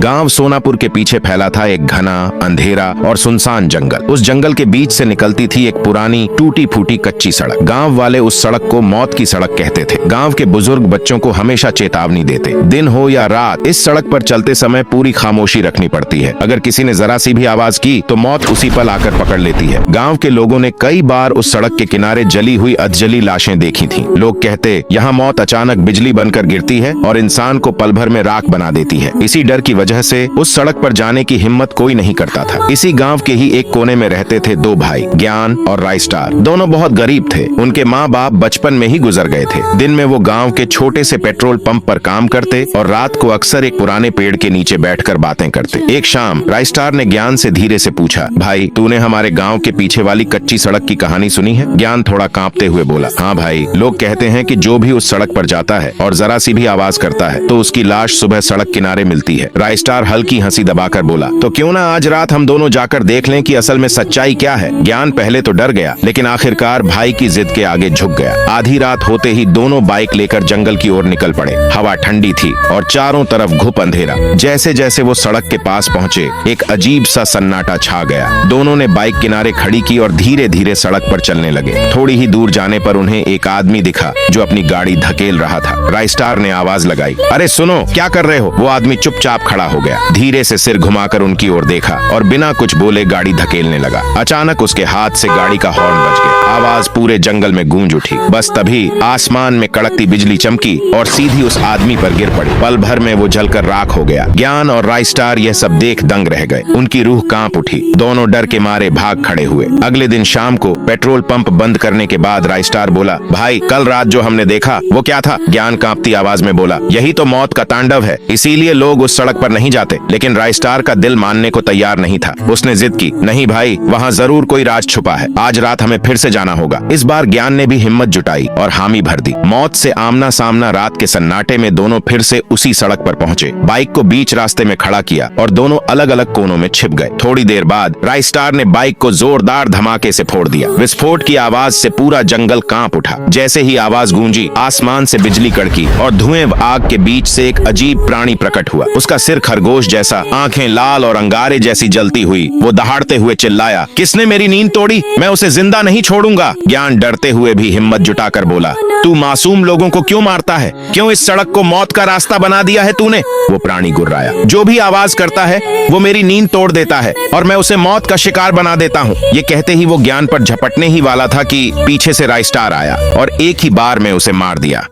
गांव सोनापुर के पीछे फैला था एक घना, अंधेरा और सुनसान जंगल। उस जंगल के बीच से निकलती थी एक पुरानी टूटी फूटी कच्ची सड़क। गांव वाले उस सड़क को मौत की सड़क कहते थे। गांव के बुजुर्ग बच्चों को हमेशा चेतावनी देते, दिन हो या रात, इस सड़क पर चलते समय पूरी खामोशी रखनी पड़ती है। अगर किसी ने जरा सी भी आवाज की तो मौत उसी पल आकर पकड़ लेती है। गाँव के लोगों ने कई बार उस सड़क के किनारे जली हुई अधजली लाशें देखी थी। लोग कहते, यहाँ मौत अचानक बिजली बनकर गिरती है और इंसान को पल भर में राख बना देती है। इसी डर की वजह से उस सड़क पर जाने की हिम्मत कोई नहीं करता था। इसी गांव के ही एक कोने में रहते थे दो भाई, ज्ञान और राइस्टार। दोनों बहुत गरीब थे। उनके माँ बाप बचपन में ही गुजर गए थे। दिन में वो गांव के छोटे से पेट्रोल पंप पर काम करते और रात को अक्सर एक पुराने पेड़ के नीचे बैठकर बातें करते। एक शाम राइस्टार ने ज्ञान से धीरे से पूछा, भाई तूने हमारे गाँव के पीछे वाली कच्ची सड़क की कहानी सुनी है? ज्ञान थोड़ा कांपते हुए बोला, हाँ भाई, लोग कहते हैं कि जो भी उस सड़क पर जाता है और जरा सी भी आवाज करता है तो उसकी लाश सुबह सड़क किनारे मिलती है। राइस्टार हल्की हंसी दबाकर बोला, तो क्यों ना आज रात हम दोनों जाकर देख लें कि असल में सच्चाई क्या है। ज्ञान पहले तो डर गया, लेकिन आखिरकार भाई की जिद के आगे झुक गया। आधी रात होते ही दोनों बाइक लेकर जंगल की ओर निकल पड़े। हवा ठंडी थी और चारों तरफ घुप अंधेरा। जैसे जैसे वो सड़क के पास पहुंचे, एक अजीब सा सन्नाटा छा गया। दोनों ने बाइक किनारे खड़ी की और धीरे धीरे सड़क पर चलने लगे। थोड़ी ही दूर जाने पर उन्हें एक आदमी दिखा जो अपनी गाड़ी धकेल रहा था। राइस्टार ने आवाज लगाई, अरे सुनो, क्या कर रहे हो? वो आदमी चुपचाप खड़ा हो गया, धीरे से सिर घुमाकर उनकी ओर देखा और बिना कुछ बोले गाड़ी धकेलने लगा। अचानक उसके हाथ से गाड़ी का हॉर्न बज गया। आवाज पूरे जंगल में गूंज उठी। बस तभी आसमान में कड़कती बिजली चमकी और सीधी उस आदमी पर गिर पड़ी। पल भर में वो जलकर राख हो गया। ज्ञान और राइस्टार यह सब देख दंग रह गए। उनकी रूह कांप उठी। दोनों डर के मारे भाग खड़े हुए। अगले दिन शाम को पेट्रोल पंप बंद करने के बाद राइस्टार बोला, भाई कल रात जो हमने देखा वो क्या था? ज्ञान कांपती आवाज में बोला, यही तो मौत का तांडव है, इसीलिए लोग उस सड़क पर नहीं जाते। लेकिन राइस्टार का दिल मानने को तैयार नहीं था। उसने जिद की, नहीं भाई, वहाँ जरूर कोई राज छुपा है। आज रात हमें फिर से जाना होगा। इस बार ज्ञान ने भी हिम्मत जुटाई और हामी भर दी। मौत से आमना सामना रात के सन्नाटे में दोनों फिर से उसी सड़क पर पहुंचे। बाइक को बीच रास्ते में खड़ा किया और दोनों अलग अलग कोनों में छिप गए। थोड़ी देर बाद राइस्टार ने बाइक को जोरदार धमाके से फोड़ दिया। विस्फोट की आवाज से पूरा जंगल कांप उठा। जैसे ही आवाज गूंजी, आसमान से बिजली कड़की और धुएं आग के बीच से एक अजीब प्राणी प्रकट हुआ। उसका सिर खरगोश जैसा, आंखें लाल और अंगारे जैसी जलती हुई। वो दहाड़ते हुए चिल्लाया, किसने मेरी नींद तोड़ी? मैं उसे जिंदा नहीं छोड़ूंगा। ज्ञान डरते हुए भी हिम्मत जुटाकर बोला, तू मासूम लोगों को क्यों मारता है? क्यों इस सड़क को मौत का रास्ता बना दिया है तूने? वो प्राणी गुर्राया, जो भी आवाज करता है वो मेरी नींद तोड़ देता है और मैं उसे मौत का शिकार बना देता हूँ। ये कहते ही वो ज्ञान पर झपटने ही वाला था कि पीछे से राइस्टार आया और एक ही बार में उसे मार दिया।